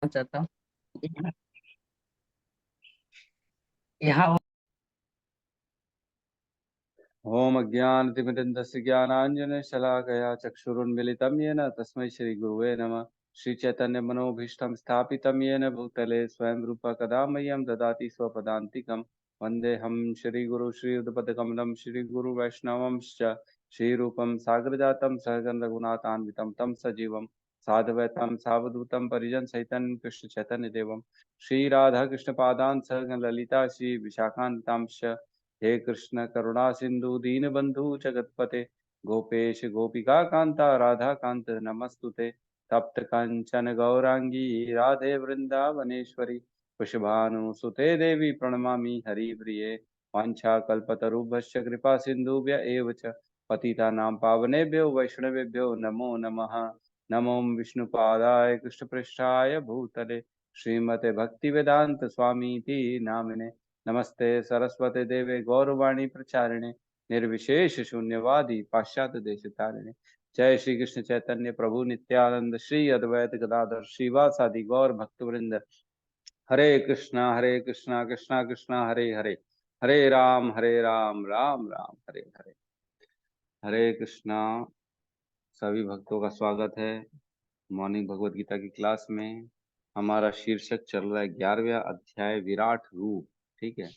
चाहता हूँ यहाँ। ओम अज्ञानतिमिरन्दस्य ज्ञानाञ्जनशलाकया चक्षुरुन्मिलितं येन तस्मै श्रीगुरुवे नमः। श्रीचैतन्यमनोभीष्टं स्थापितं येन भूतले स्वयं रूपा कदा मह्यं ददाति स्वपदान्तिकं। वन्देऽहं श्रीगुरु श्रीयुतपदकमलं श्रीगुरुवैष्णवंश्च श्रीरूपं सागरजातं सहगं रघुनाथान्वितं तं सजीवं साधवैतं सावधूतं परिजनसहितं कृष्णचैतन्यदेवं श्रीराधाकृष्णपादान् सहगं ललिता श्रीविशाखान्वितांश्च। हे कृष्ण करुणा सिंधु दीनबंधु जगतपते गोपेश गोपिका कांता राधा कांत नमस्तुते। तप्त कंचन गौरांगी राधे वृंदावनेश्वरी वृषभानुसुते देवी प्रणमामि हरिप्रिये। वाञ्छाकल्पतरुभ्यश्च कृपा सिन्धुभ्य एव च पतितानां पावनेभ्यो वैष्णवेभ्यो नमो नमः। नमो विष्णुपादाय कृष्णपृष्ठाय भूतले श्रीमते भक्तिवेदांत स्वामीति नामिने। नमस्ते सरस्वते देवे गौरवाणी प्रचारिणे निर्विशेष शून्यवादी पाश्चात्य देश तारिणे। जय श्री कृष्ण चैतन्य प्रभु नित्यानंद श्री अद्वैत गदाधर श्रीवासादि गौर भक्तवृंद। हरे कृष्णा कृष्णा कृष्णा हरे हरे, हरे राम राम राम हरे हरे। हरे कृष्णा। सभी भक्तों का स्वागत है मॉर्निंग भगवत गीता की क्लास में। हमारा शीर्षक चल रहा है 11वां अध्याय विराट रूप। ठीक है,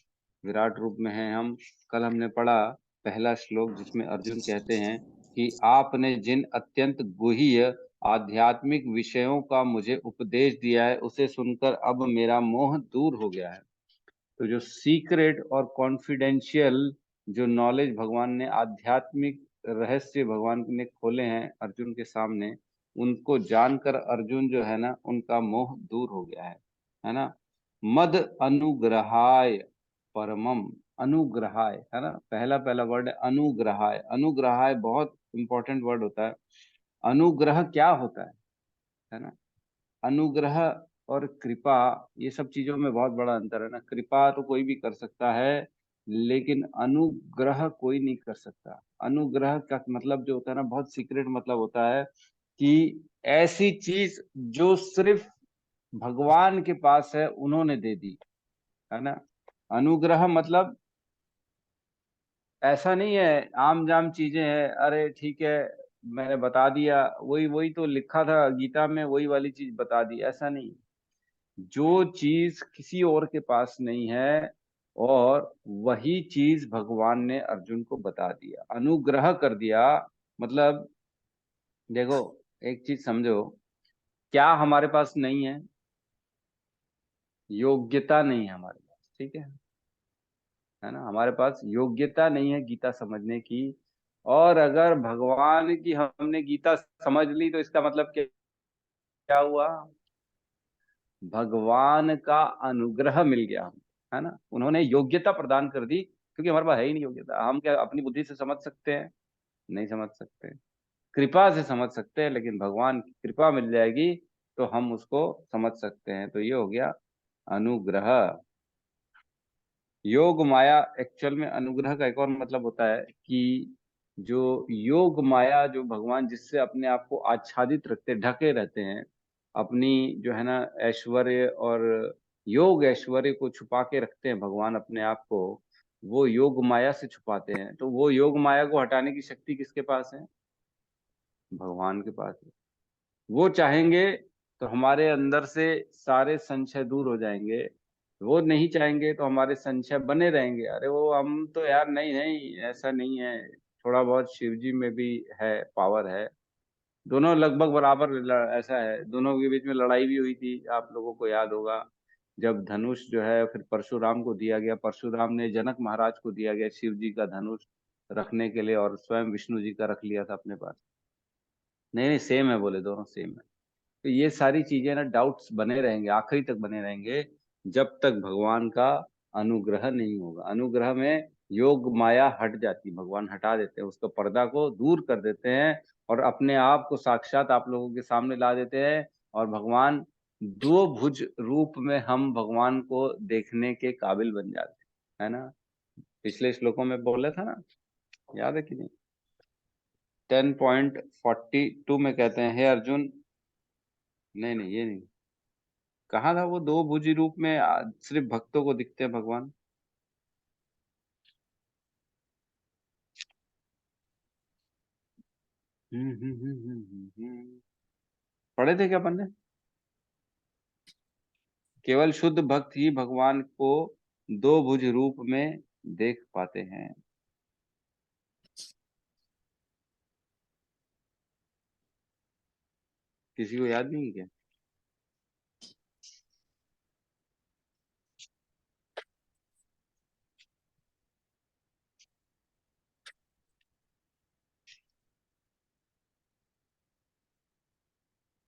विराट रूप में है हम। कल हमने पढ़ा पहला श्लोक जिसमें अर्जुन कहते हैं कि आपने जिन अत्यंत गुह्य आध्यात्मिक विषयों का मुझे उपदेश दिया है उसे सुनकर अब मेरा मोह दूर हो गया है। तो जो सीक्रेट और कॉन्फिडेंशियल जो नॉलेज भगवान ने आध्यात्मिक रहस्य भगवान ने खोले हैं अर्जुन के सामने, उनको जानकर अर्जुन जो है ना उनका मोह दूर हो गया है ना। मद अनुग्रहाय परमम। अनुग्रहाय है ना, पहला पहला वर्ड है अनुग्रहाय। अनुग्रहाय बहुत इंपॉर्टेंट वर्ड होता है। अनुग्रह क्या होता है ना। अनुग्रह और कृपा, ये सब चीजों में बहुत बड़ा अंतर है ना। कृपा तो कोई भी कर सकता है लेकिन अनुग्रह कोई नहीं कर सकता। अनुग्रह का मतलब जो होता है ना बहुत सीक्रेट मतलब होता है कि ऐसी चीज जो सिर्फ भगवान के पास है उन्होंने दे दी, है ना। अनुग्रह मतलब ऐसा नहीं है आम जाम चीजें हैं, अरे ठीक है मैंने बता दिया, वही वही तो लिखा था गीता में वही वाली चीज बता दी, ऐसा नहीं। जो चीज किसी और के पास नहीं है और वही चीज भगवान ने अर्जुन को बता दिया, अनुग्रह कर दिया। मतलब देखो, एक चीज समझो, क्या हमारे पास नहीं है? योग्यता नहीं है हमारे पास, ठीक है ना। हमारे पास योग्यता नहीं है गीता समझने की। और अगर भगवान की हमने गीता समझ ली तो इसका मतलब क्या हुआ? भगवान का अनुग्रह मिल गया हम, है ना। उन्होंने योग्यता प्रदान कर दी, क्योंकि हमारे पास है ही नहीं योग्यता। हम क्या अपनी बुद्धि से समझ सकते हैं? नहीं समझ सकते। कृपा से समझ सकते हैं, लेकिन भगवान की कृपा मिल जाएगी तो हम उसको समझ सकते हैं। तो ये हो गया अनुग्रह। योग माया, एक्चुअल में अनुग्रह का एक और मतलब होता है कि जो योग माया जो भगवान जिससे अपने आप को आच्छादित रखते ढके रहते हैं, अपनी जो है ना ऐश्वर्य और योग ऐश्वर्य को छुपा के रखते हैं भगवान अपने आप को, वो योग माया से छुपाते हैं। तो वो योग माया को हटाने की शक्ति किसके पास है? भगवान के पास है। वो चाहेंगे तो हमारे अंदर से सारे संशय दूर हो जाएंगे, वो नहीं चाहेंगे तो हमारे संशय बने रहेंगे। अरे वो हम तो यार, नहीं नहीं ऐसा नहीं है, थोड़ा बहुत शिव जी में भी है, पावर है। दोनों लगभग बराबर ऐसा है। दोनों के बीच में लड़ाई भी हुई थी, आप लोगों को याद होगा। जब धनुष जो है फिर परशुराम को दिया गया, परशुराम ने जनक महाराज को दिया गया शिव जी का धनुष रखने के लिए, और स्वयं विष्णु जी का रख लिया था अपने पास। नहीं नहीं सेम है बोले, दोनों सेम है। तो ये सारी चीजें ना डाउट्स बने रहेंगे, आखिरी तक बने रहेंगे, जब तक भगवान का अनुग्रह नहीं होगा। अनुग्रह में योग माया हट जाती, भगवान हटा देते हैं, उसको पर्दा को दूर कर देते हैं और अपने आप को साक्षात आप लोगों के सामने ला देते हैं। और भगवान दो भुज रूप में हम भगवान को देखने के काबिल बन जाते हैं, है ना। पिछले श्लोकों में बोला था ना, याद है कि नहीं? 10.42 में कहते हैं, हे अर्जुन। नहीं नहीं ये नहीं, कहाँ था वो दो भुजी रूप में सिर्फ भक्तों को दिखते हैं भगवान? पढ़े थे क्या अपन ने? केवल शुद्ध भक्त ही भगवान को दो भुज रूप में देख पाते हैं। किसी को याद नहीं क्या?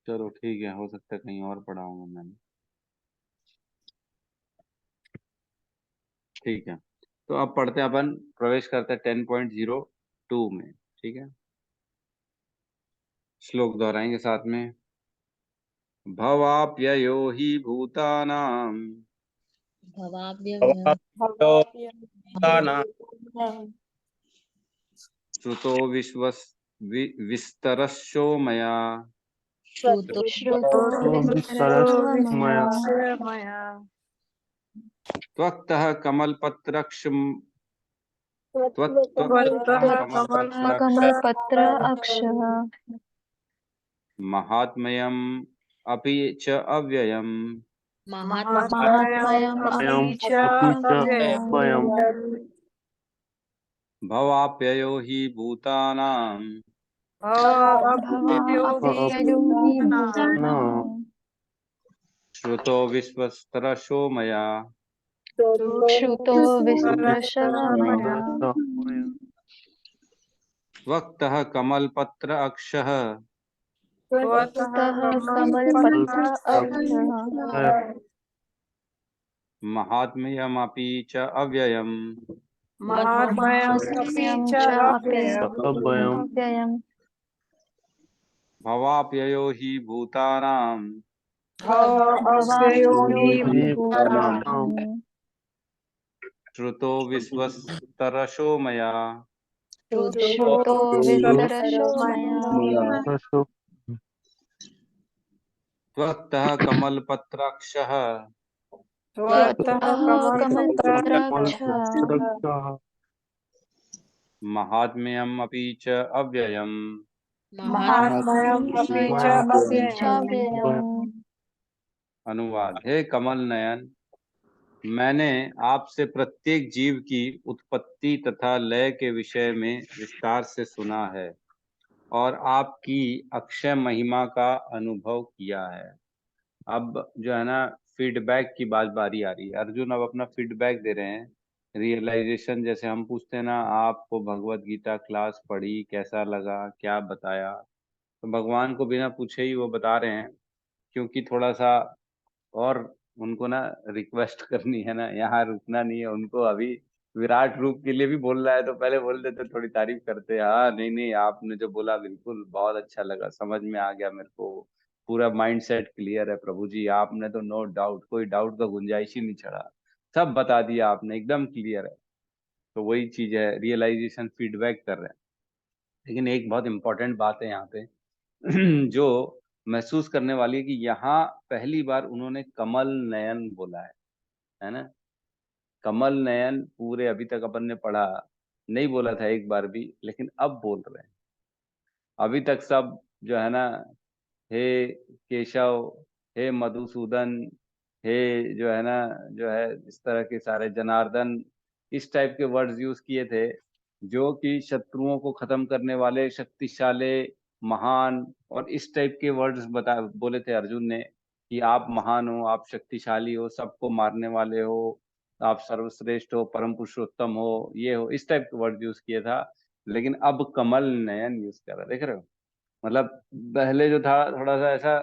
चलो ठीक है, हो सकता है कहीं और पढ़ा हूँ मैंने। ठीक है, तो अब पढ़ते हैं अपन, प्रवेश करते हैं 10.02 में। ठीक है, श्लोक दोहराएंगे साथ में। भवाप्ययो हि भूतानां भवाप्यव्ययो श्रुतो विस्तरशो मया श्रुतो श्रुतो विस्तरशो मया त्वक्तः कमलपत्रक्षं त्वत्तः कमलपत्र अक्षः महात्म्यम् अपि च अव्ययम् महात्म्यम् अपि च अव्ययम् भवाप्ययो हि भूतानां भवाप्ययो हि भूतानाम् श्रुतो विश्वस्तरशो मया श्रुतो विस्तरशः मया त्वक्तः कमलपत्र अक्षः त्वत्तः कमलपत्र अक्षः महात्म्यमपि च अव्ययम् महात्म्यं च अव्ययम् भवाप्ययो हि भूतानां भवाप्ययो हि भूतानाम् श्रुतो विश्वस्तरशो मया श्रुतो विस्तरशो मया त्वत्तः कमलपत्राक्षः त्वत्तः कमलपत्राक्षः महात्म्यमपि च अव्ययम् महात्म्यम् अपि च अव्ययम् अनुवाद। हे कमल नयन, मैंने आपसे प्रत्येक जीव की उत्पत्ति तथा लय के विषय में विस्तार से सुना है और आपकी अक्षय महिमा का अनुभव किया है। अब जो है ना, फीडबैक की बारी आ रही है। अर्जुन अब अपना फीडबैक दे रहे हैं, रियलाइजेशन। जैसे हम पूछते हैं ना, आपको भगवत गीता क्लास पढ़ी, कैसा लगा, क्या बताया, तो भगवान को बिना पूछे ही वो बता रहे हैं, क्योंकि थोड़ा सा और उनको ना रिक्वेस्ट करनी है ना, यहाँ रुकना नहीं है उनको। अभी विराट रूप के लिए भी बोल रहा है, तो पहले बोल देते, थोड़ी तारीफ करते, हाँ नहीं नहीं आपने जो बोला बिल्कुल बहुत अच्छा लगा, समझ में आ गया मेरे को, पूरा माइंड सेट क्लियर है प्रभु जी, आपने तो नो डाउट, कोई डाउट का गुंजाइश ही नहीं चढ़ा, सब बता दिया आपने, एकदम क्लियर है। तो वही चीज है, रियलाइजेशन फीडबैक कर रहे हैं। लेकिन एक बहुत इंपॉर्टेंट बात है यहाँ पे जो महसूस करने वाली है, कि यहाँ पहली बार उन्होंने कमल नयन बोला है ना। कमल नयन पूरे अभी तक अपन ने पढ़ा नहीं बोला था एक बार भी, लेकिन अब बोल रहे हैं। अभी तक सब जो है ना, हे केशव, हे मधुसूदन, हे जो है ना, जो है इस तरह के सारे जनार्दन, इस टाइप के वर्ड्स यूज किए थे, जो कि शत्रुओं को खत्म करने वाले, शक्तिशाली, महान, और इस टाइप के वर्ड्स बता बोले थे अर्जुन ने, कि आप महान हो, आप शक्तिशाली हो, सबको मारने वाले हो, आप सर्वश्रेष्ठ हो, परम पुरुषोत्तम हो, ये हो, इस टाइप के वर्ड यूज किया था। लेकिन अब कमल नयन यूज कर रहा है, देख रहे हो। मतलब पहले जो था थोड़ा सा ऐसा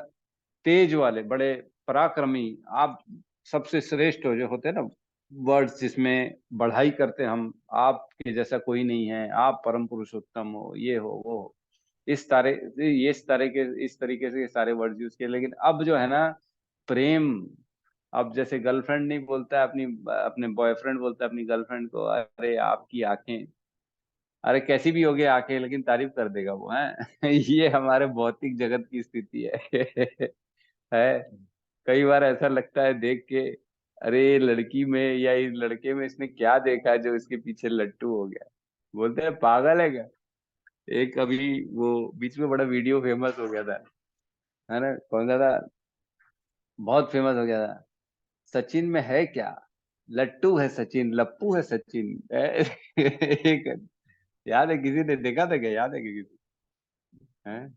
तेज वाले, बड़े पराक्रमी, आप सबसे श्रेष्ठ हो, जो होते हैं ना वर्ड्स जिसमें बढ़ाई करते हैं हम, आपके जैसा कोई नहीं है, आप परम पुरुषोत्तम हो, ये हो वो हो, इस तारे ये इस तरीके से ये सारे वर्ड्स यूज किए। लेकिन अब जो है ना, प्रेम, अब जैसे गर्लफ्रेंड नहीं बोलता है अपनी, अपने बॉयफ्रेंड बोलता है अपनी गर्लफ्रेंड को, अरे आपकी आंखें, अरे कैसी भी होगी आंखें, लेकिन तारीफ कर देगा वो है। ये हमारे भौतिक जगत की स्थिति है। है। कई बार ऐसा लगता है देख के, अरे लड़की में या इस लड़के में इसने क्या देखा जो इसके पीछे लट्टू हो गया। बोलते हैं पागल है क्या। एक अभी वो बीच में बड़ा वीडियो फेमस हो गया था, है ना, कौन सा था, बहुत फेमस हो गया था, सचिन में है क्या, लट्टू है सचिन, लप्पू है सचिन। एक याद है, किसी ने देखा था क्या, याद है कि किसी है।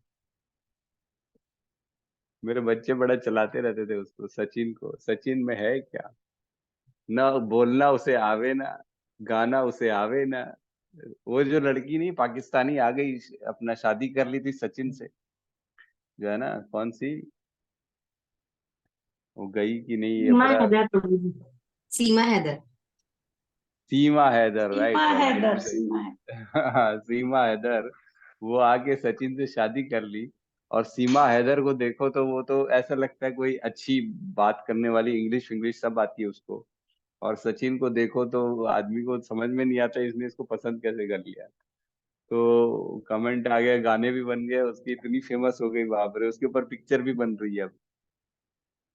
मेरे बच्चे बड़ा चलाते रहते थे उसको, सचिन को, सचिन में है क्या, ना बोलना उसे आवे ना, गाना उसे आवे ना। वो जो लड़की नहीं पाकिस्तानी आ गई, अपना शादी कर ली थी सचिन से, जो है ना, कौन सी, वो गई कि नहीं ये सीमा बड़ा, हैदर प्रभु जी। सीमा हैदर। सीमा हैदर, सीमा राइट राइट, हैदर, बिल्कुल सही। सीमा हैदर। हाँ, सीमा हैदर। वो आके सचिन से शादी कर ली। और सीमा हैदर को देखो तो वो तो ऐसा लगता है कोई अच्छी बात करने वाली, इंग्लिश इंग्लिश सब आती है उसको। और सचिन को देखो तो आदमी को समझ में नहीं आता इसने इसको पसंद कैसे कर लिया। तो कमेंट आ गया, गाने भी बन गए, उसकी इतनी फेमस हो गई, बाप रे, उसके ऊपर पिक्चर भी बन रही है अब।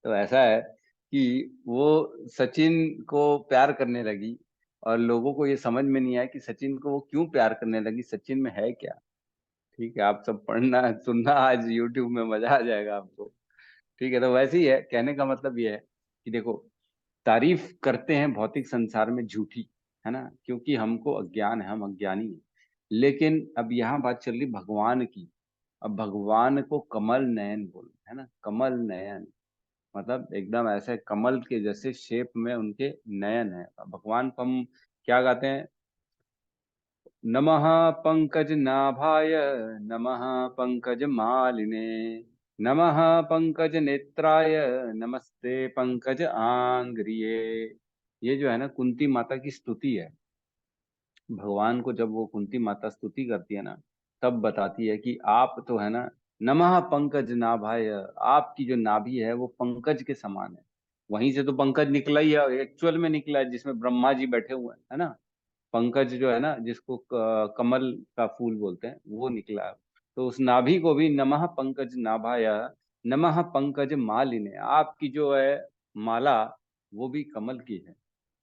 तो ऐसा है कि वो सचिन को प्यार करने लगी, और लोगों को ये समझ में नहीं आया कि सचिन को वो क्यों प्यार करने लगी, सचिन में है क्या। ठीक है, आप सब पढ़ना सुनना आज यूट्यूब में, मजा आ जाएगा आपको। ठीक है, तो वैसे ही है, कहने का मतलब ये है कि देखो, तारीफ करते हैं भौतिक संसार में झूठी, है ना, क्योंकि हमको अज्ञान है, हम अज्ञानी हैं। लेकिन अब यहाँ बात चल रही भगवान की। अब भगवान को कमल नयन बोल, है ना, कमल नयन, मतलब एकदम ऐसे कमल के जैसे शेप में उनके नयन है। भगवान को हम क्या गाते हैं, नमः पंकज नाभाय, नमः पंकज मालिने, नमः पंकज नेत्राय, नमस्ते पंकज आंग्रिये। ये जो है ना कुंती माता की स्तुति है। भगवान को जब वो कुंती माता स्तुति करती है ना, तब बताती है कि आप तो है ना, नमः पंकज नाभाय, आपकी जो नाभि है वो पंकज के समान है। वहीं से तो पंकज निकला ही है, एक्चुअल में निकला है, जिसमें ब्रह्मा जी बैठे हुए हैं, है ना। पंकज जो है ना, जिसको कमल का फूल बोलते हैं, वो निकला है। तो उस नाभि को भी नमः पंकज नाभाय, नमः पंकज मालिने, आपकी जो है माला, वो भी कमल की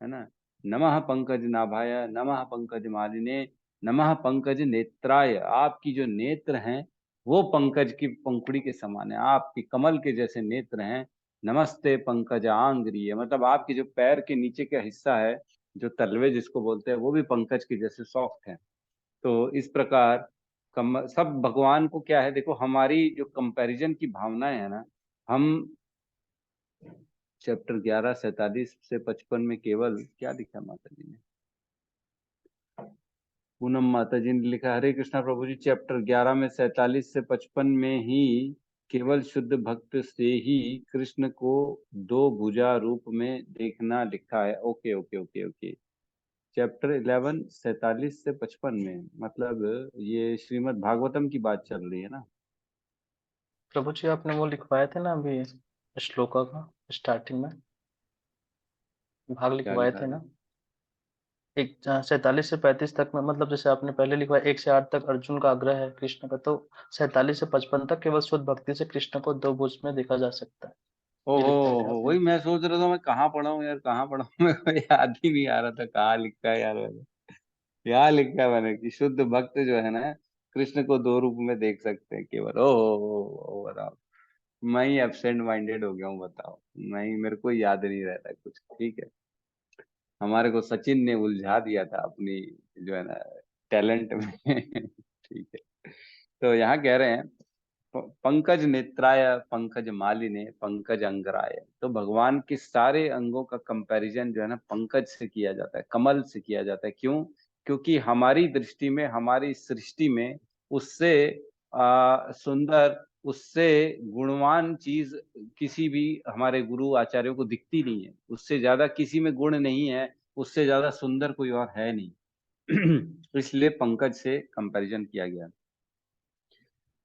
है ना। नमः पंकज नाभाय, नमः पंकज मालिने, नमः पंकज नेत्राय, आपकी जो नेत्र हैं वो पंकज की पंखुड़ी के समान है, आपकी कमल के जैसे नेत्र हैं। नमस्ते पंकज आंग्रिय, मतलब आपके जो पैर के नीचे का हिस्सा है, जो तलवे जिसको बोलते हैं, वो भी पंकज के जैसे सॉफ्ट है। तो इस प्रकार सब भगवान को क्या है, देखो हमारी जो कंपैरिजन की भावनाएं है ना, हम चैप्टर 11 47 से 55 में केवल क्या लिखा माता जी ने, पूनम माता जी ने लिखा, हरे कृष्णा प्रभु जी, चैप्टर 11 में 47 से 55 में ही केवल शुद्ध भक्त से ही कृष्ण को दो भुजा रूप में देखना लिखा है। Okay okay okay okay, chapter 11 47 से 55 में, मतलब ये श्रीमद् भागवतम की बात चल रही है ना। प्रभु जी आपने वो लिखवाए थे ना अभी श्लोका का स्टार्टिंग में भाग क्या लिखवाए लिखा थे था, ना, एक 47 से 35 तक में, मतलब जैसे आपने पहले लिखवाया 1 से 8 तक अर्जुन का आग्रह है कृष्ण का, तो 47 से 55 तक केवल शुद्ध भक्ति से कृष्ण को दो भुज में देखा जा सकता है, ये ओहो लिखवाया था हो, आपने। वही मैं सोच रहा था, मैं कहाँ पढ़ा हूँ यार, कहाँ पढ़ा हूँ। मेरे को याद ही नहीं आ रहा था कहाँ लिखा है यार मैंने। यहाँ लिखा है मैंने कि शुद्ध भक्त जो है ना, कृष्ण को दो रूप में देख सकते हैं केवल। ओ बताओ, मैं ही एब्सेंट माइंडेड हो गया हूँ, बताओ, मैं ही, मेरे को याद नहीं रहता कुछ। ठीक है, हमारे को सचिन ने उलझा दिया था अपनी जो है ना टैलेंट में। ठीक है, तो यहाँ कह रहे हैं पंकज नेत्राय, पंकज मालिने, पंकज अंगराय। तो भगवान के सारे अंगों का कंपैरिजन जो है ना पंकज से किया जाता है, कमल से किया जाता है। क्यों? क्योंकि हमारी दृष्टि में, हमारी सृष्टि में उससे सुंदर, उससे गुणवान चीज किसी भी हमारे गुरु आचार्यों को दिखती नहीं है। उससे ज्यादा किसी में गुण नहीं है, उससे ज्यादा सुंदर कोई और है नहीं। इसलिए पंकज से कंपैरिजन किया गया।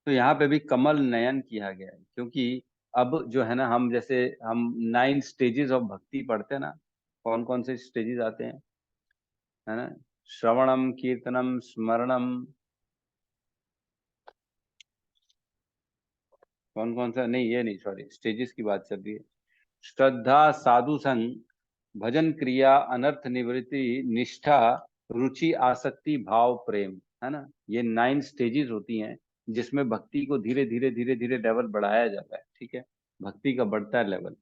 तो यहाँ पे भी कमल नयन किया गया है, क्योंकि अब जो है ना, हम जैसे हम 9 स्टेजेस ऑफ भक्ति पढ़ते हैं ना, कौन कौन से स्टेजेस आते हैं, है ना, श्रवणम, कीर्तनम, स्मरणम, कौन कौन सा, नहीं ये नहीं, सॉरी, स्टेजेस की बात चल रही है। श्रद्धा, साधु संग, भजन क्रिया, अनर्थ निवृत्ति, निष्ठा, रुचि, आसक्ति, भाव, प्रेम, है ना। ये 9 स्टेजेस होती हैं जिसमें भक्ति को धीरे धीरे धीरे धीरे लेवल बढ़ाया जाता है। ठीक है, भक्ति का बढ़ता है लेवल।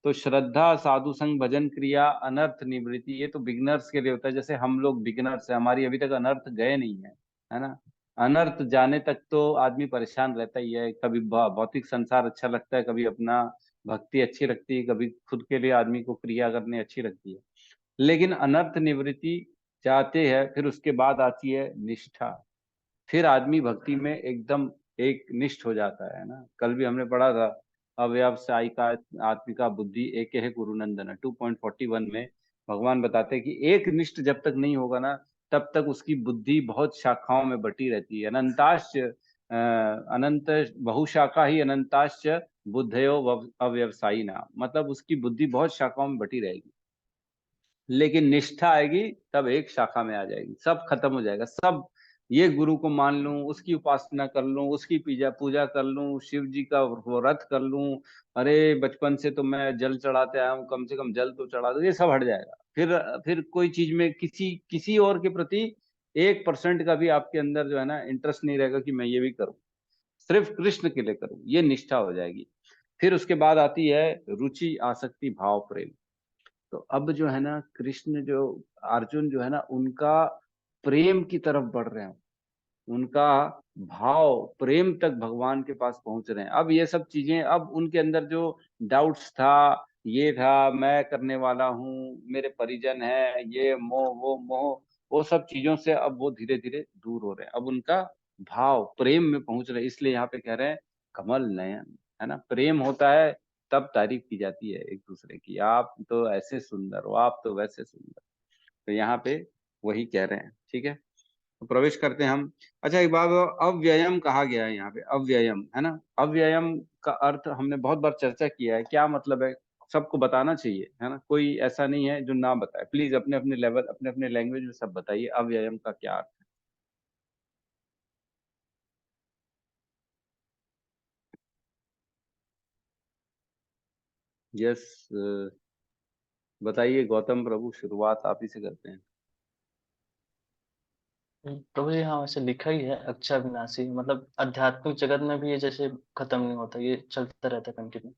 तो श्रद्धा, साधु संग, भजन क्रिया, अनर्थ निवृत्ति, ये तो बिगिनर्स के लिए होता है। जैसे हम लोग बिगिनर्स है, हमारी अभी तक अनर्थ गए नहीं है ना। अनर्थ जाने तक तो आदमी परेशान रहता ही है। कभी भौतिक संसार अच्छा लगता है, कभी अपना भक्ति अच्छी लगती है, कभी खुद के लिए आदमी को क्रिया करनी अच्छी लगती है। लेकिन अनर्थ निवृत्ति चाहते हैं, फिर उसके बाद आती है निष्ठा। फिर आदमी भक्ति में एकदम एक निष्ठ हो जाता है ना। कल भी हमने पढ़ा था, अव्यवसायिका आत्मिका बुद्धि एक है गुरु नंदन 2.41 में भगवान बताते हैं कि एक निष्ठ जब तक नहीं होगा ना, तब तक उसकी बुद्धि बहुत शाखाओं में बटी रहती है। अनंताश्च अनंत बहुशाखा ही अनंताश्च बुद्धयो अव्यवसायी ना, मतलब उसकी बुद्धि बहुत शाखाओं में बटी रहेगी। लेकिन निष्ठा आएगी तब एक शाखा में आ जाएगी, सब खत्म हो जाएगा। सब ये गुरु को मान लूं, उसकी उपासना कर लूं, उसकी पूजा पूजा कर लूं, शिव जी का व्रत कर लूं, अरे बचपन से तो मैं जल चढ़ाते आया हूं, कम से कम जल तो चढ़ा दो, ये सब हट जाएगा। फिर कोई चीज में किसी किसी और के प्रति 1% का भी आपके अंदर जो है ना इंटरेस्ट नहीं रहेगा कि मैं ये भी करूं, सिर्फ कृष्ण के लिए करूं, ये निष्ठा हो जाएगी। फिर उसके बाद आती है रुचि, आसक्ति, भाव, प्रेम। तो अब जो है ना कृष्ण जो अर्जुन जो है ना उनका प्रेम की तरफ बढ़ रहे हैं, उनका भाव प्रेम तक भगवान के पास पहुंच रहे हैं। अब ये सब चीजें, अब उनके अंदर जो डाउट्स था, ये था मैं करने वाला हूँ, मेरे परिजन है, ये मोह वो मोह, वो सब चीजों से अब वो धीरे धीरे दूर हो रहे हैं। अब उनका भाव प्रेम में पहुंच रहे हैं। इसलिए यहाँ पे कह रहे हैं कमल नयन, है ना। प्रेम होता है तब तारीफ की जाती है एक दूसरे की, आप तो ऐसे सुंदर हो, आप तो वैसे सुंदर। तो यहाँ पे वही कह रहे हैं। ठीक है, तो प्रवेश करते हैं हम। अच्छा एक बात, अव्ययम कहा गया है यहाँ पे, अव्ययम, है ना। अव्ययम का अर्थ हमने बहुत बार चर्चा किया है, क्या मतलब है सबको बताना चाहिए, है ना। कोई ऐसा नहीं है जो ना बताए। प्लीज अपने अपने लेवल, अपने अपने लैंग्वेज में सब बताइए अव्ययम का क्या अर्थ है। यस, बताइए गौतम प्रभु, शुरुआत आप ही से करते हैं। प्रभु जी हाँ, वैसे लिखा ही है अक्षय विनाशी, मतलब आध्यात्मिक जगत में भी ये जैसे खत्म नहीं होता, ये चलता रहता है कंटिन्यू।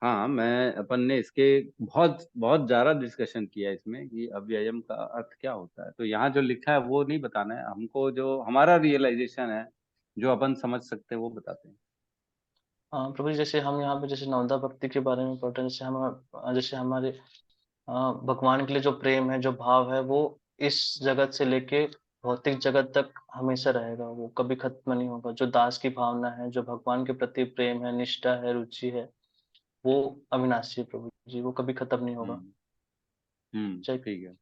हाँ, मैं अपन ने इसके बहुत बहुत ज्यादा डिस्कशन किया है इसमें कि अव्ययम का अर्थ क्या होता है। तो यहाँ जो लिखा है वो नहीं बताना है हमको, जो हमारा रियलाइजेशन है, जो अपन समझ सकते हैं वो बताते हैं। हाँ प्रभु जी, जैसे हम यहाँ पे जैसे नवदा भक्ति के बारे में पढ़ रहे हैं, जैसे हमारे भगवान के लिए जो प्रेम है, जो भाव है, वो इस जगत से लेके भौतिक जगत तक हमेशा रहेगा, वो कभी खत्म नहीं होगा। जो दास की भावना है, जो भगवान के प्रति प्रेम है, निष्ठा है, रुचि है, वो अविनाशी है प्रभु जी, वो कभी खत्म नहीं होगा। हम्म जय ठीक है।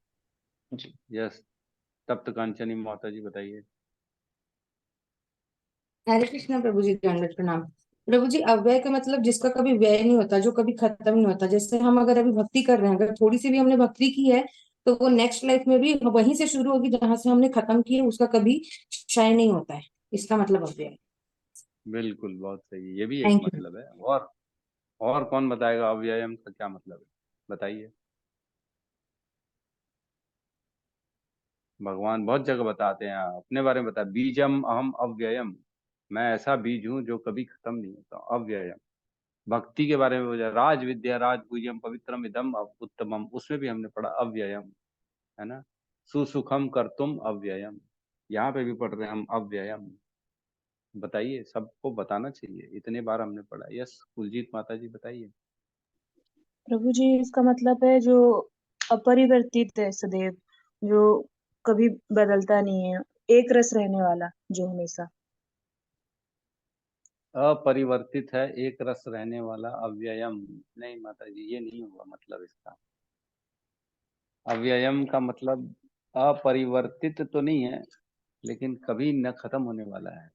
जी। यस, तप्त कांचनी माता जी बताइए। हरे कृष्णा प्रभु जी, दंडवत प्रणाम। प्रभु जी, अव्यय का मतलब जिसका कभी व्यय नहीं होता, जो कभी खत्म नहीं होता। जैसे हम अगर अभी भक्ति कर रहे हैं, अगर थोड़ी सी भी हमने भक्ति की है, तो वो नेक्स्ट लाइफ में भी वहीं से शुरू होगी जहां से हमने खत्म की है, उसका कभी क्षय नहीं होता है। इसका मतलब अव्यय। बिल्कुल, बहुत सही, ये भी एक थैंक यू। मतलब है। और कौन बताएगा अव्ययम का क्या मतलब है, बताइए। भगवान बहुत जगह बताते हैं, अपने बारे में बता, बीजम अहम अव्ययम, मैं ऐसा बीज हूं जो कभी खत्म नहीं होता, अव्ययम। भक्ति के बारे में बोला, राज विद्या राज गुह्यम पवित्रम इदम उत्तमम, उसमें भी हमने पढ़ा अव्ययम, है ना। सुसुखम कर्तुम अव्ययम, यहाँ पे भी पढ़ रहे हैं हम अव्ययम। बताइए, सबको बताना चाहिए, इतने बार हमने पढ़ा। यस, कुलजीत माता जी बताइए। प्रभु जी, इसका मतलब है जो अपरिवर्तित है सदैव, जो कभी बदलता नहीं है, एक रस रहने वाला, जो हमेशा। अपरिवर्तित है, एक रस रहने वाला, अव्ययम। नहीं माता जी, ये नहीं हुआ मतलब इसका। अव्ययम का मतलब अपरिवर्तित तो नहीं है, लेकिन कभी न खत्म होने वाला है,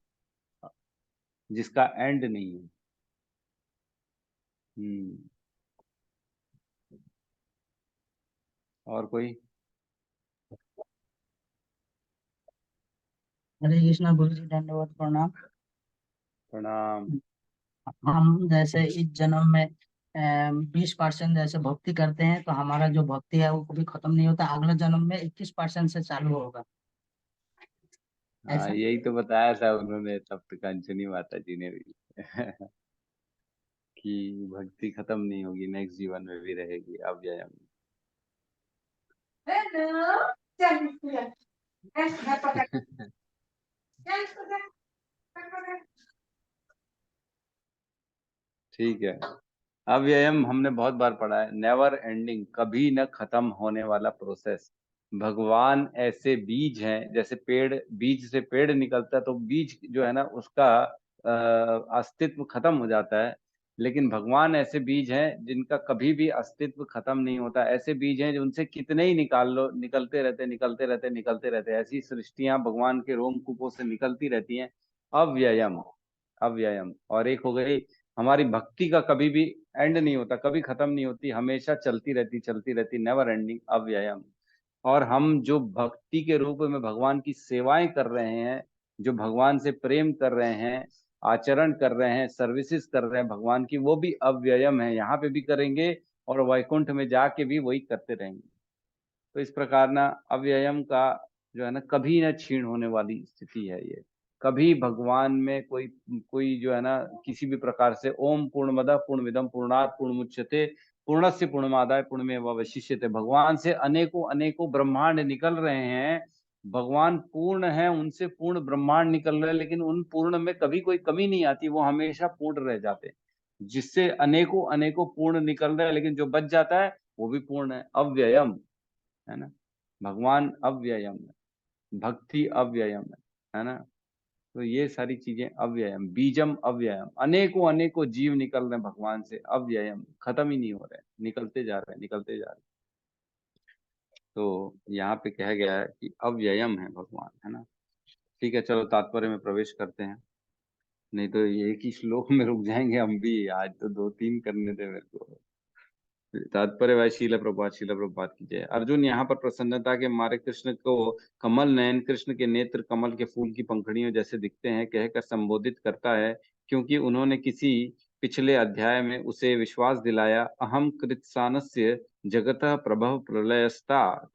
जिसका एंड नहीं है। हम्म और कोई। हरे कृष्णा गुरु जी, दंडवत प्रणाम। प्रणाम। हम जैसे इस जन्म में 20% जैसे भक्ति करते हैं तो हमारा जो भक्ति है वो कभी खत्म नहीं होता, अगले जन्म में 21% से चालू होगा। हाँ, ऐसा यही तो बताया था उन्होंने, तप्त कांचनी माता जी ने भी कि भक्ति खत्म नहीं होगी, नेक्स्ट जीवन में भी रहेगी अव्ययम। ठीक है। अव्ययम हमने बहुत बार पढ़ा है, नेवर एंडिंग, कभी न खत्म होने वाला प्रोसेस। भगवान ऐसे बीज हैं, जैसे पेड़, बीज से पेड़ निकलता है तो बीज जो है ना उसका अस्तित्व खत्म हो जाता है, लेकिन भगवान ऐसे बीज हैं जिनका कभी भी अस्तित्व खत्म नहीं होता। ऐसे बीज हैं जो उनसे कितने ही निकाल लो, निकलते रहते निकलते रहते निकलते रहते। ऐसी सृष्टियां भगवान के रोमकूपों से निकलती रहती हैं। अव्ययम, अव्ययम। और एक हो गई हमारी भक्ति का कभी भी एंड नहीं होता, कभी खत्म नहीं होती, हमेशा चलती रहती, नेवर एंडिंग, अव्ययम। और हम जो भक्ति के रूप में भगवान की सेवाएं कर रहे हैं, जो भगवान से प्रेम कर रहे हैं, आचरण कर रहे हैं, सर्विसेज कर रहे हैं भगवान की, वो भी अव्ययम है। यहाँ पे भी करेंगे और वैकुंठ में जाके भी वही करते रहेंगे। तो इस प्रकार ना अव्ययम का जो है ना कभी न क्षीण होने वाली स्थिति है ये। कभी भगवान में कोई कोई जो है ना किसी भी प्रकार से ओम पूर्णमदः पूर्णमिदं पूर्णात् पूर्णमुदच्यते पूर्णस्य पूर्णमादाय पूर्णमेवावशिष्यते, भगवान से अनेकों अनेकों ब्रह्मांड निकल रहे हैं। भगवान पूर्ण है, उनसे पूर्ण ब्रह्मांड निकल रहे हैं, लेकिन उन पूर्ण में कभी कोई कमी नहीं आती, वो हमेशा पूर्ण रह जाते हैं। जिससे अनेकों अनेकों पूर्ण निकल रहे हैं, लेकिन जो बच जाता है वो भी पूर्ण है, अव्ययम है ना। भगवान अव्ययम है, भक्ति अव्ययम है ना। तो ये सारी चीजें अव्ययम, बीजम अव्ययम, अनेकों अनेकों जीव निकल रहे हैं भगवान से, अव्ययम, खत्म ही नहीं हो रहे, निकलते जा रहे हैं, निकलते जा रहे हैं। तो यहाँ पे कहा गया है कि अव्ययम है भगवान, है ना। ठीक है, चलो तात्पर्य में प्रवेश करते हैं, नहीं तो एक ही श्लोक में रुक जाएंगे हम भी। आज तो 2-3 करने थे मेरे को। तात्पर्य भाई शीला प्रभुपाद की जय। अर्जुन यहाँ पर प्रसन्नता के मारे कृष्ण को कमल नयन, कृष्ण के नेत्र कमल के फूल की पंखुड़ियों जैसे दिखते हैं कहकर संबोधित करता है, क्योंकि उन्होंने किसी पिछले अध्याय में उसे विश्वास दिलाया, अहम कृतसानस्य जगतः प्रभव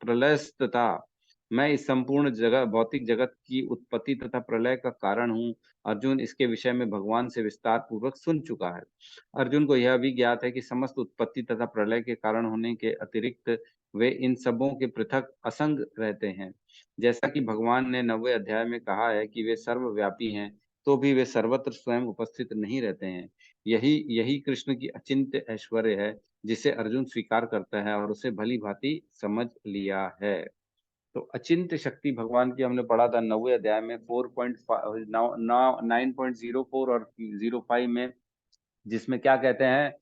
प्रलयस्तता, मैं इस संपूर्ण जगत भौतिक जगत की उत्पत्ति तथा प्रलय का कारण हूँ। अर्जुन इसके विषय में भगवान से विस्तार पूर्वक सुन चुका है। अर्जुन को यह भी ज्ञात है कि समस्त उत्पत्ति तथा प्रलय के कारण होने के अतिरिक्त वे इन सबों के पृथक असंग रहते हैं। जैसा कि भगवान ने 9वें अध्याय में कहा है कि वे सर्वव्यापी हैं, तो भी वे सर्वत्र स्वयं उपस्थित नहीं रहते हैं। यही यही कृष्ण की अचिंत्य ऐश्वर्य है, जिसे अर्जुन स्वीकार करता है और उसे भली भांति समझ लिया है। तो अचिंत्य शक्ति भगवान की हमने पढ़ा था 9वें अध्याय में 9.04 और 05 में, जिसमें क्या कहते हैं,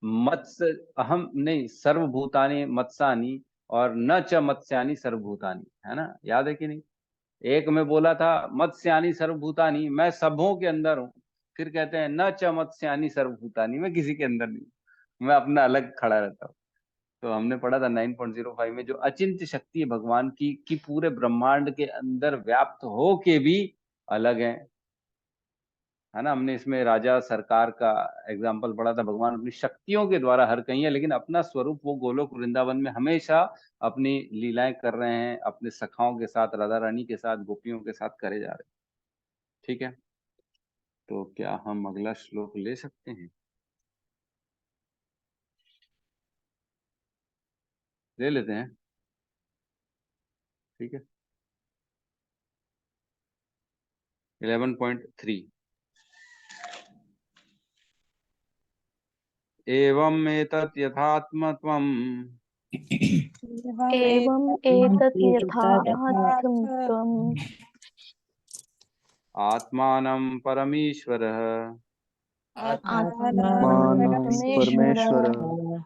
मत्स्य अहम नहीं सर्वभूतानि मत्स्यानि और न च मत्स्यानि सर्वभूतानि, है ना, याद है कि नहीं। एक में बोला था मत्स्यानि सर्वभूतानि, मैं सबों के अंदर हूँ। फिर कहते हैं न च मत्स्यानि सर्वभूतानि, मैं किसी के अंदर नहीं, मैं अपना अलग खड़ा रहता हूँ। तो हमने पढ़ा था 9.05 में, जो अचिंत्य शक्ति है भगवान की कि पूरे ब्रह्मांड के अंदर व्याप्त हो के भी अलग है ना। हमने इसमें राजा सरकार का एग्जाम्पल पढ़ा था। भगवान अपनी शक्तियों के द्वारा हर कहीं है, लेकिन अपना स्वरूप वो गोलोक वृंदावन में हमेशा अपनी लीलाएं कर रहे हैं, अपने सखाओं के साथ, राधा रानी के साथ, गोपियों के साथ करे जा रहे हैं। ठीक है, तो क्या हम अगला श्लोक ले सकते हैं? ले लेते हैं, ठीक है। 11.3 एवं एतत् यथात्मत्वम् एवं एतत् यथार्थं आत्मानं परमेश्वरः परमेश्वरः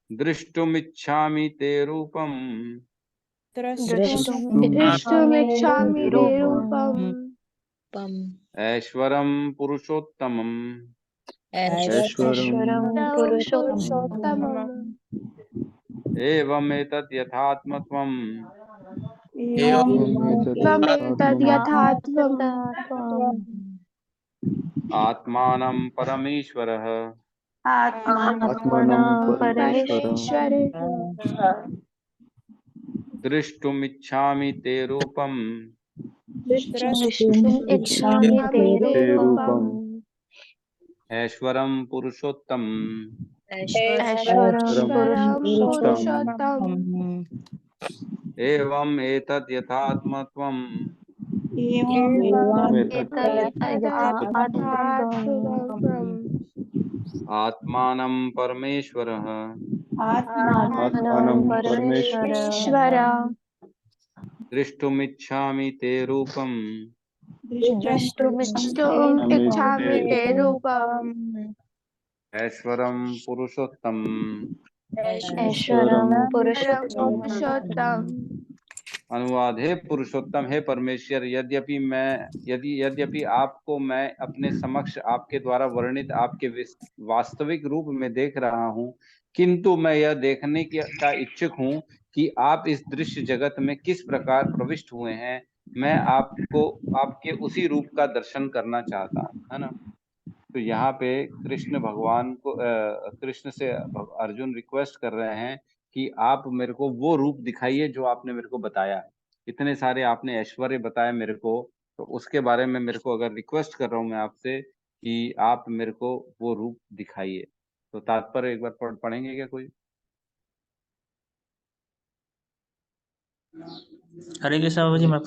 द्रष्टुमिच्छामि ते रूपम् द्रष्टुमिच्छामि ते रूपम् ऐश्वरं पुरुषोत्तमम् ऐश्वरं पुरुषोत्तमम् एवं एतत् यथात्मत्वम् आत्मानं परमेश्वरः आत्मानं परमेश्वरे दृष्टुमिच्छामि ते रूपम् द्रष्टुम् इच्छामि ते रूपम् ऐश्वरं पुरुषोत्तम ऐश्वरं पुरुषोत्तम एवं एतत् यथात्मत्वम् एवं यथात्मकम् आत्मानं परमेश्वरः आत्मानं परमेश्वर दृष्टुमिच्छामि ते रूपम् द्रष्टुम् इच्छामि ते रूपम् ऐश्वरं पुरुषोत्तम ऐश्वरं पुरुषोत्तम अनुवाद है पुरुषोत्तम है परमेश्वर, यद्यपि आपको मैं अपने समक्ष आपके द्वारा वर्णित आपके वास्तविक रूप में देख रहा हूँ, किंतु मैं यह देखने का इच्छुक हूँ कि आप इस दृश्य जगत में किस प्रकार प्रविष्ट हुए हैं। मैं आपको आपके उसी रूप का दर्शन करना चाहता हूँ, है ना। तो यहाँ पे कृष्ण भगवान को कृष्ण से अर्जुन रिक्वेस्ट कर रहे हैं कि आप मेरे को वो रूप दिखाइए जो आपने मेरे को बताया। इतने सारे आपने ऐश्वर्य बताए मेरे को, तो उसके बारे में मेरे को अगर रिक्वेस्ट कर रहा हूँ मैं आपसे कि आप मेरे को वो रूप दिखाइए। तो तात्पर्य एक बार पढ़ेंगे क्या कोई? हरे कृष्णा बाबू जी, मैं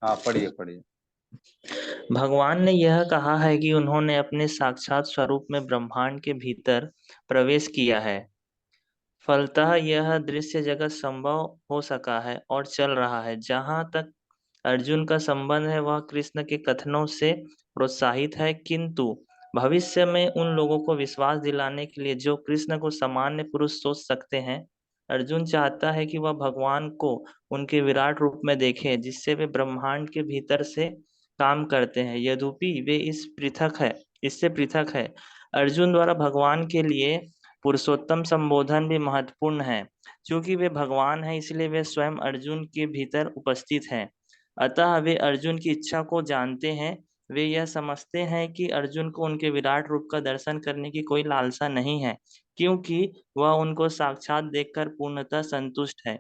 हाँ पढ़िए पढ़िए। भगवान ने यह कहा है कि उन्होंने अपने साक्षात स्वरूप में ब्रह्मांड के भीतर प्रवेश किया है। फलतः यह दृश्य जगत संभव हो सका है और चल रहा है। जहाँ तक अर्जुन का संबंध है, वह कृष्ण के कथनों से प्रोत्साहित है, किंतु भविष्य में उन लोगों को विश्वास दिलाने के लिए जो कृष्ण को सामान्य पुरुष सोच सकते हैं, अर्जुन चाहता है कि वह भगवान को उनके विराट रूप में देखें, जिससे वे ब्रह्मांड के भीतर से काम करते हैं। यद्यपि वे इससे पृथक है। अर्जुन द्वारा भगवान के लिए पुरुषोत्तम संबोधन भी महत्वपूर्ण है। क्योंकि वे भगवान हैं, इसलिए वे स्वयं अर्जुन के भीतर उपस्थित हैं। अतः वे अर्जुन की इच्छा को जानते हैं। वे यह समझते हैं कि अर्जुन को उनके विराट रूप का दर्शन करने की कोई लालसा नहीं है, क्योंकि वह उनको साक्षात देखकर पूर्णतः संतुष्ट है।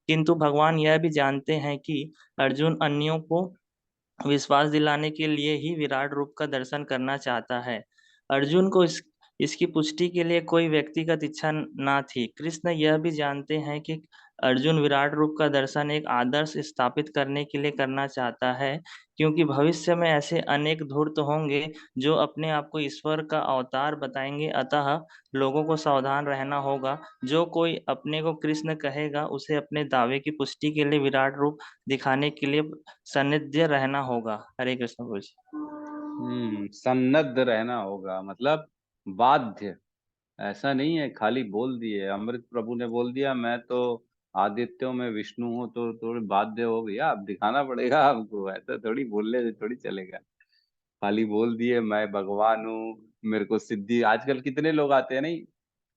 किंतु भगवान यह भी जानते हैं कि अर्जुन अन्यों को विश्वास दिलाने के लिए ही विराट रूप का दर्शन करना चाहता है। अर्जुन को इसकी पुष्टि के लिए कोई व्यक्तिगत इच्छा ना थी। कृष्ण यह भी जानते हैं कि अर्जुन विराट रूप का दर्शन एक आदर्श स्थापित करने के लिए करना चाहता है, क्योंकि भविष्य में ऐसे अनेक धूर्त होंगे जो अपने आप को ईश्वर का अवतार बताएंगे। अतः लोगों को सावधान रहना होगा। जो कोई अपने को कृष्ण कहेगा, उसे अपने दावे की पुष्टि के लिए विराट रूप दिखाने के लिए सन्निध्य रहना होगा। हरे कृष्ण बोल। सन्नद्ध रहना होगा मतलब बाध्य। ऐसा नहीं है खाली बोल दिए, अमृत प्रभु ने बोल दिया मैं तो आदित्यों में विष्णु हूँ, तो थोड़ी बाध्य हो भैया, अब दिखाना पड़ेगा आपको। ऐसा थोड़ी बोलने से थोड़ी चलेगा। खाली बोल दिए मैं भगवान हूँ, मेरे को सिद्धि। आजकल कितने लोग आते हैं नहीं,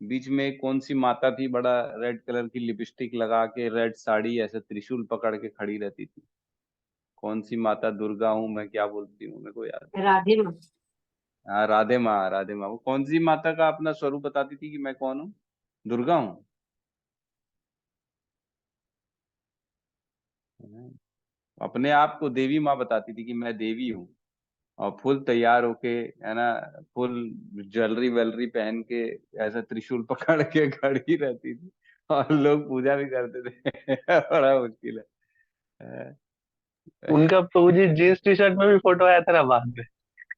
बीच में कौन सी माता थी, बड़ा रेड कलर की लिपस्टिक लगा के, रेड साड़ी, ऐसे त्रिशूल पकड़ के खड़ी रहती थी। कौन सी माता? दुर्गा हूँ मैं, क्या बोलती हूँ मेरे को याद। राधे माँ। हाँ राधे माँ, राधे माँ। वो कौन सी माता का अपना स्वरूप बताती थी कि मैं कौन हूँ? दुर्गा हूँ। अपने आप को देवी माँ बताती थी कि मैं देवी हूँ, और फुल तैयार होके, है ना, फुल ज्वेलरी वेलरी पहन के, ऐसा त्रिशूल पकड़ के खड़ी रहती थी, और लोग पूजा भी करते थे। बड़ा मुश्किल है। उनका प्रभु जी जींस टी शर्ट में भी फोटो आया था ना बाद में।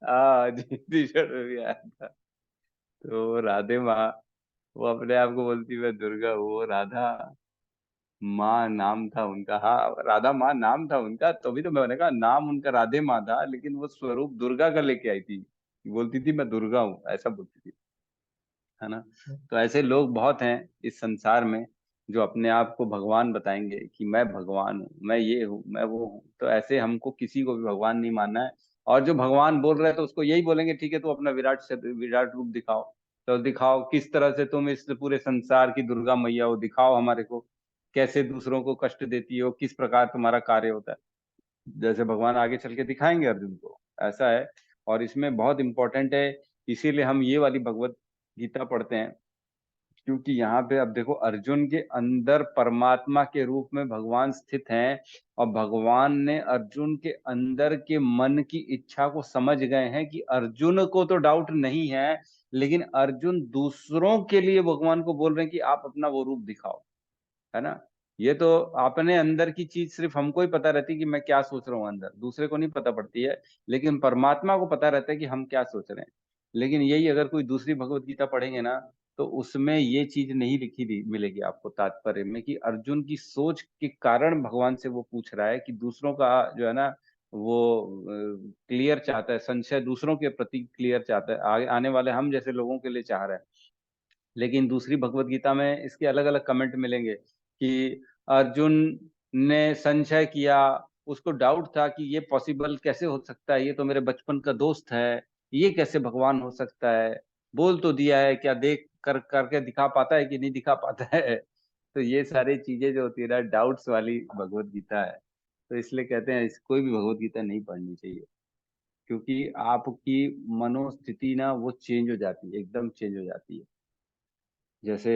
हाँ जी, टी शर्ट में भी आया था। तो राधे माँ, वो अपने आप को बोलती मैं दुर्गा हूँ। वो राधा माँ नाम था उनका। हाँ राधा माँ नाम था उनका, तभी तो मैंने कहा नाम उनका राधे माँ था, लेकिन वो स्वरूप दुर्गा का लेके आई थी। बोलती थी मैं दुर्गा हूँ, ऐसा बोलती थी, है ना। तो ऐसे लोग बहुत हैं इस संसार में जो अपने आप को भगवान बताएंगे कि मैं भगवान हूँ, मैं ये हूँ, मैं वो हूँ। तो ऐसे हमको किसी को भी भगवान नहीं मानना है। और जो भगवान बोल रहे हैं तो उसको यही बोलेंगे ठीक है, तो अपना विराट रूप दिखाओ। तो दिखाओ किस तरह से तुम इस पूरे संसार की दुर्गा मैया हो, दिखाओ हमारे को कैसे दूसरों को कष्ट देती हो, किस प्रकार तुम्हारा कार्य होता है। जैसे भगवान आगे चल के दिखाएंगे अर्जुन को, ऐसा है। और इसमें बहुत इंपॉर्टेंट है इसीलिए हम ये वाली भगवत गीता पढ़ते हैं, क्योंकि यहाँ पे अब देखो अर्जुन के अंदर परमात्मा के रूप में भगवान स्थित हैं, और भगवान ने अर्जुन के अंदर के मन की इच्छा को समझ गए हैं कि अर्जुन को तो डाउट नहीं है, लेकिन अर्जुन दूसरों के लिए भगवान को बोल रहे हैं कि आप अपना वो रूप दिखाओ, है ना। ये तो अपने अंदर की चीज सिर्फ हमको ही पता रहती है कि मैं क्या सोच रहा हूँ अंदर, दूसरे को नहीं पता पड़ती है, लेकिन परमात्मा को पता रहता है कि हम क्या सोच रहे हैं। लेकिन यही अगर कोई दूसरी भगवत गीता पढ़ेंगे ना, तो उसमें ये चीज नहीं मिलेगी आपको तात्पर्य में, कि अर्जुन की सोच के कारण भगवान से वो पूछ रहा है कि दूसरों का जो है ना वो क्लियर चाहता है, संशय दूसरों के प्रति क्लियर चाहता है, आगे आने वाले हम जैसे लोगों के लिए चाह रहा है। लेकिन दूसरी भगवत गीता में इसके अलग अलग कमेंट मिलेंगे कि अर्जुन ने संशय किया, उसको डाउट था कि ये पॉसिबल कैसे हो सकता है, ये तो मेरे बचपन का दोस्त है, ये कैसे भगवान हो सकता है, बोल तो दिया है, क्या देख कर करके दिखा पाता है कि नहीं दिखा पाता है। तो ये सारी चीजें जो होती है ना, डाउट्स वाली भगवत गीता है। तो इसलिए कहते हैं कोई भी भगवत गीता नहीं पढ़नी चाहिए, क्योंकि आपकी मनोस्थिति ना वो चेंज हो जाती है, एकदम चेंज हो जाती है। जैसे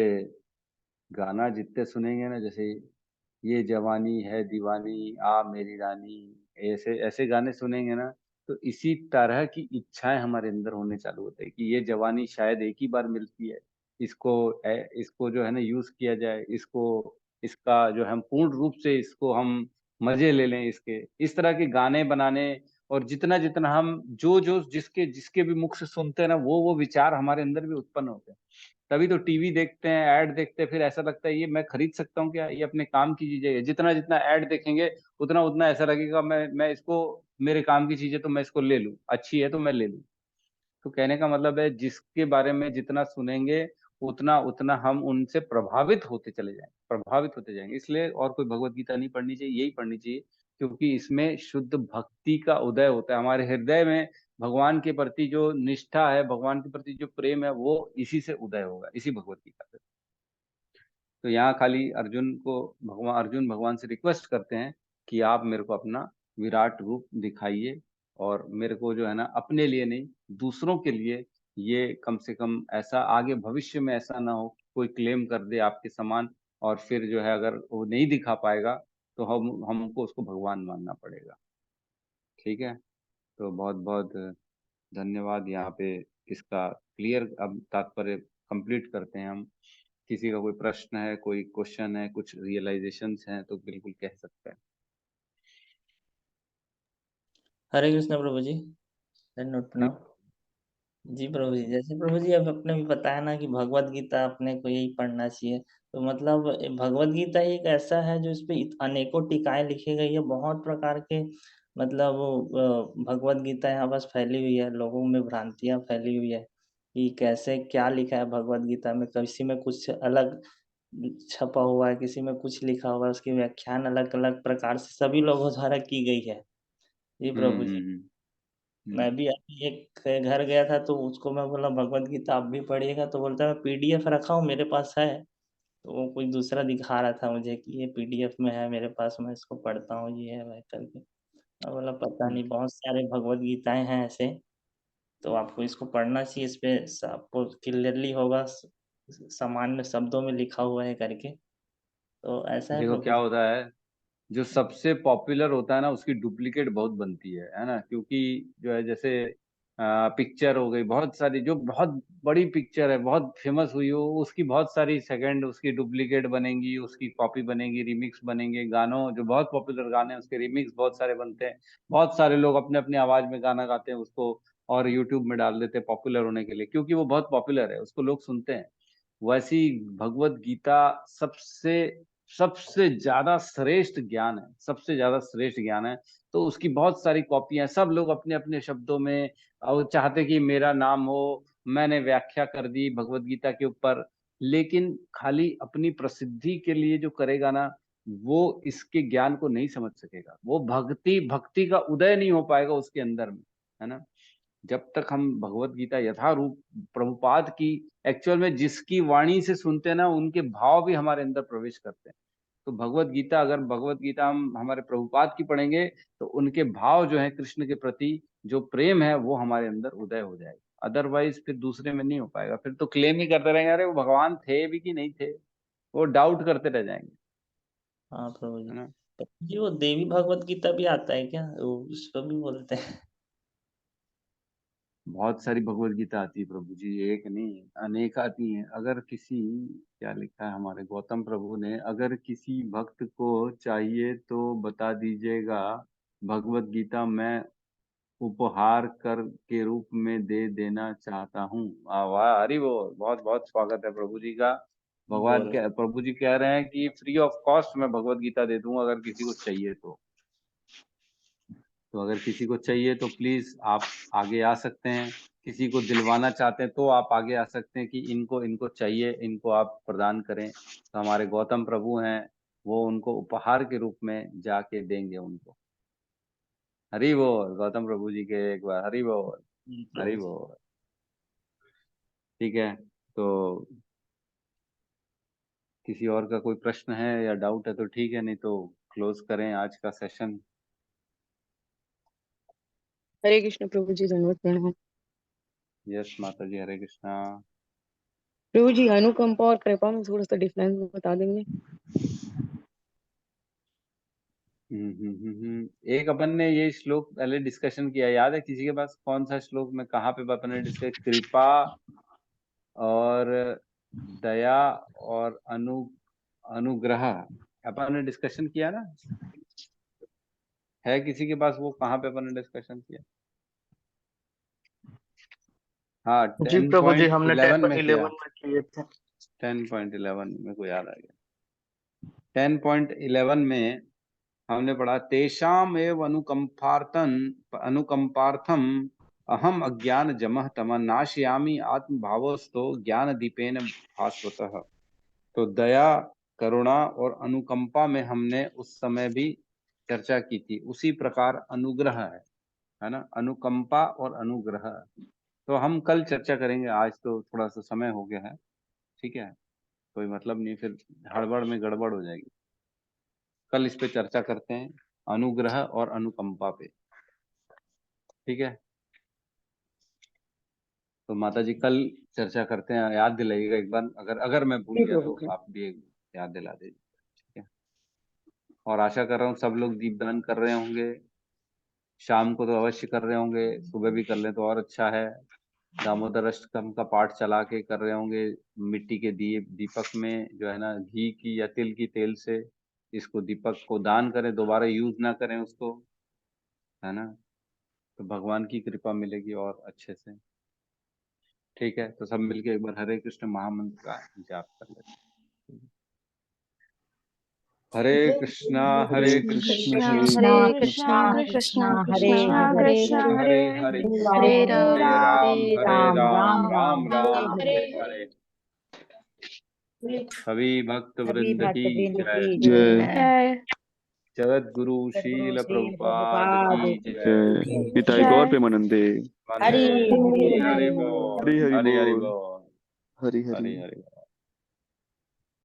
गाना जितने सुनेंगे ना, जैसे ये जवानी है दीवानी आ मेरी रानी, ऐसे ऐसे गाने सुनेंगे ना, तो इसी तरह की इच्छाएं हमारे अंदर होने चालू होते हैं कि ये जवानी शायद एक ही बार मिलती है, इसको इसको जो है ना यूज किया जाए, इसको इसका जो हम पूर्ण रूप से इसको हम मजे ले लें इसके, इस तरह के गाने बनाने। और जितना जितना हम जो जो जिसके जिसके भी मुख से सुनते हैं ना, वो विचार हमारे अंदर भी उत्पन्न होते हैं। तभी तो टीवी देखते हैं, ऐड देखते हैं, फिर ऐसा लगता है ये मैं खरीद सकता हूँ क्या, ये अपने काम की चीजें है। जितना जितना ऐड देखेंगे उतना उतना ऐसा लगेगा मैं इसको, मेरे काम की चीजें तो मैं इसको ले लूं, अच्छी है तो मैं ले लूं। तो कहने का मतलब है जिसके बारे में जितना सुनेंगे उतना उतना हम उनसे प्रभावित होते चले जाएंगे, प्रभावित होते जाएंगे। इसलिए और कोई भगवत गीता नहीं पढ़नी चाहिए, यही पढ़नी चाहिए, क्योंकि इसमें शुद्ध भक्ति का उदय होता है हमारे हृदय में। भगवान के प्रति जो निष्ठा है, भगवान के प्रति जो प्रेम है, वो इसी से उदय होगा, इसी भगवत गीता से। तो यहाँ खाली अर्जुन भगवान से रिक्वेस्ट करते हैं कि आप मेरे को अपना विराट रूप दिखाइए, और मेरे को जो है ना अपने लिए नहीं, दूसरों के लिए, ये कम से कम ऐसा आगे भविष्य में ऐसा ना हो कोई क्लेम कर दे आपके समान, और फिर जो है अगर वो नहीं दिखा पाएगा तो हमको उसको भगवान मानना पड़ेगा। ठीक है, तो बहुत बहुत धन्यवाद। यहाँ पे इसका क्लियर अब तात्पर्य कंप्लीट करते हैं हम। किसी का कोई प्रश्न है, कोई क्वेश्चन है, कुछ रियलाइजेशंस हैं, तो बिल्कुल कह सकते हैं। हरे कृष्ण प्रभु जी, नोट प्रणाम। जी प्रभु जी, जैसे प्रभु जी अब आपने भी बताया ना कि भगवत गीता अपने को यही पढ़ना चाहिए, तो मतलब भगवत गीता ही एक ऐसा है जो इस पे अनेकों टीकाएं लिखी गई है, बहुत प्रकार के मतलब भगवत गीता यहाँ बस फैली हुई है, लोगों में भ्रांतियां फैली हुई है कि कैसे क्या लिखा है भगवत गीता में, किसी में कुछ अलग छपा हुआ है, किसी में कुछ लिखा हुआ है, उसकी व्याख्यान अलग अलग प्रकार से सभी लोगों द्वारा की गई है। जी प्रभु जी, मैं भी अभी एक घर गया था तो उसको मैं बोला भगवत गीता आप भी पढ़िएगा, तो बोलता है मैं पीडीएफ रखा हूँ मेरे पास है, तो वो कोई दूसरा दिखा रहा था मुझे कि ये पीडीएफ में है मेरे पास, मैं इसको पढ़ता हूँ, ये है वह करके। मैं बोला पता नहीं, बहुत सारे भगवत गीताएं हैं ऐसे, तो आपको इसको पढ़ना चाहिए, इस पे आपको क्लियरली होगा, सामान्य शब्दों में लिखा हुआ है करके, तो ऐसा है देखो प्रभु क्या जी। होता है, जो सबसे पॉपुलर होता है ना उसकी डुप्लीकेट बहुत बनती है ना, क्योंकि जो है जैसे पिक्चर हो गई, बहुत सारी जो बहुत बड़ी पिक्चर है, बहुत फेमस हुई हो, उसकी बहुत सारी सेकंड उसकी डुप्लीकेट बनेंगी, उसकी कॉपी बनेगी, रिमिक्स बनेंगे। गानों जो बहुत पॉपुलर गाने हैं उसके रिमिक्स बहुत सारे बनते हैं, बहुत सारे लोग अपने अपने आवाज में गाना गाते हैं उसको, और यूट्यूब में डाल देते हैं पॉपुलर होने के लिए, क्योंकि वो बहुत पॉपुलर है, उसको लोग सुनते हैं। वैसी भगवत गीता सबसे सबसे ज्यादा श्रेष्ठ ज्ञान है, सबसे ज्यादा श्रेष्ठ ज्ञान है। तो उसकी बहुत सारी कॉपियां, सब लोग अपने अपने शब्दों में और चाहते कि मेरा नाम हो, मैंने व्याख्या कर दी भगवत गीता के ऊपर। लेकिन खाली अपनी प्रसिद्धि के लिए जो करेगा ना, वो इसके ज्ञान को नहीं समझ सकेगा, वो भक्ति भक्ति का उदय नहीं हो पाएगा उसके अंदर में, है ना। जब तक हम भगवत गीता यथारूप प्रभुपाद की, एक्चुअल में जिसकी वाणी से सुनते हैं ना, उनके भाव भी हमारे अंदर प्रवेश करते हैं। तो भगवत गीता, अगर भगवत गीता हम हमारे प्रभुपाद की पढ़ेंगे, तो उनके भाव जो है कृष्ण के प्रति जो प्रेम है वो हमारे अंदर उदय हो जाएगा। अदरवाइज फिर दूसरे में नहीं हो पाएगा। फिर तो क्लेम ही करते रहेंगे अरे वो भगवान थे भी कि नहीं थे, वो डाउट करते रह जाएंगे, हाँ प्रभु जी। है ना। प्रभु जी वो देवी भागवत गीता भी आता है क्या, वो उस पर भी बोलते हैं? बहुत सारी भगवत गीता आती है प्रभु जी, एक नहीं अनेक आती हैं। अगर किसी, क्या लिखा है हमारे गौतम प्रभु ने, अगर किसी भक्त को चाहिए तो बता दीजिएगा, भगवत गीता मैं उपहार कर के रूप में दे देना चाहता हूँ। वाह, हरि बोल, बहुत बहुत स्वागत है प्रभु जी का। भगवान बोल के प्रभु जी कह रहे हैं कि फ्री ऑफ कॉस्ट मैं भगवत गीता दे दूंगा अगर किसी को चाहिए तो अगर किसी को चाहिए तो प्लीज आप आगे आ सकते हैं। किसी को दिलवाना चाहते हैं तो आप आगे आ सकते हैं कि इनको इनको चाहिए, इनको आप प्रदान करें। तो हमारे गौतम प्रभु हैं, वो उनको उपहार के रूप में जाके देंगे उनको। हरि बोल, गौतम प्रभु जी के एक बार हरि बोल, हरि प्रभु जी। बोल। ठीक है, तो किसी और का कोई प्रश्न है या डाउट है तो ठीक है, नहीं तो क्लोज करें आज का सेशन। हरे कृष्ण प्रभु जी, धन्यवाद प्रणाम। यस माता जी, हरे कृष्णा। प्रभु जी अनुकंपा और कृपा में थोड़ा सा डिफरेंस बता देंगे? एक अपन ने ये श्लोक पहले डिस्कशन किया, याद है किसी के पास? कौन सा श्लोक में कहाँ पे अपन ने डिस्कस? कृपा और दया और अनुग्रह अपन ने डिस्कशन किया ना? है किसी के पास वो, कहाँ पे अपन ने डिस्कशन किया? हाँ, जी प्रभु जी, हमने 10.11 में 10.11 किया। में किए थे। 10.11 मेरे को याद आ गया। 10.11 में हमने पढ़ा, तेषाम एव अनुकंपार्थम अहम अज्ञान जमः तमः नाशयामि आत्म भावस्तो ज्ञान दीपेन भास्वतः। तो दया, करुणा और अनुकंपा में हमने उस समय भी चर्चा की थी। उसी प्रकार अनुग्रह है ना, अनुकंपा और अनुग्रह। तो हम कल चर्चा करेंगे, आज तो थोड़ा सा समय हो गया है। ठीक है, कोई मतलब नहीं, फिर हड़बड़ में गड़बड़ हो जाएगी। कल इस पे चर्चा करते हैं, अनुग्रह और अनुकंपा पे। ठीक है, तो माता जी कल चर्चा करते हैं, याद दिलाइएगा एक बार, अगर मैं भूल गया तो आप भी एक याद दिला दीजिए। ठीक है, और आशा कर रहा हूँ सब लोग दीपदान कर रहे होंगे। शाम को तो अवश्य कर रहे होंगे, सुबह भी कर लें तो और अच्छा है। दामोदर अष्टकम का पाठ चला के कर रहे होंगे, मिट्टी के दीपक में जो है ना, घी की या तिल की तेल से इसको दीपक को दान करें, दोबारा यूज ना करें उसको, है ना। तो भगवान की कृपा मिलेगी और अच्छे से। ठीक है, तो सब मिलके एक बार हरे कृष्ण महामंत्र का जाप कर लेते हैं। हरे कृष्णा हरे कृष्ण कृष्णा कृष्ण कृष्ण कृष्ण कृष्ण हरे हरे, हरे हरे राम राम राम राम राम हरे हरे। सभी भक्त सभी वृंद भक्त की वृंद जय। की जय। जय। जगत गुरु सद्गुरु शील श्री प्रभुपाद प्रभुपाद की की जय। जय पिताई जय। गौर प्रेमानंदे। हरि हरि हरि हरि हरि बोल, हरि हरि हरि हरि बोल। बोल, हरि हरि। हरि हरि बोल।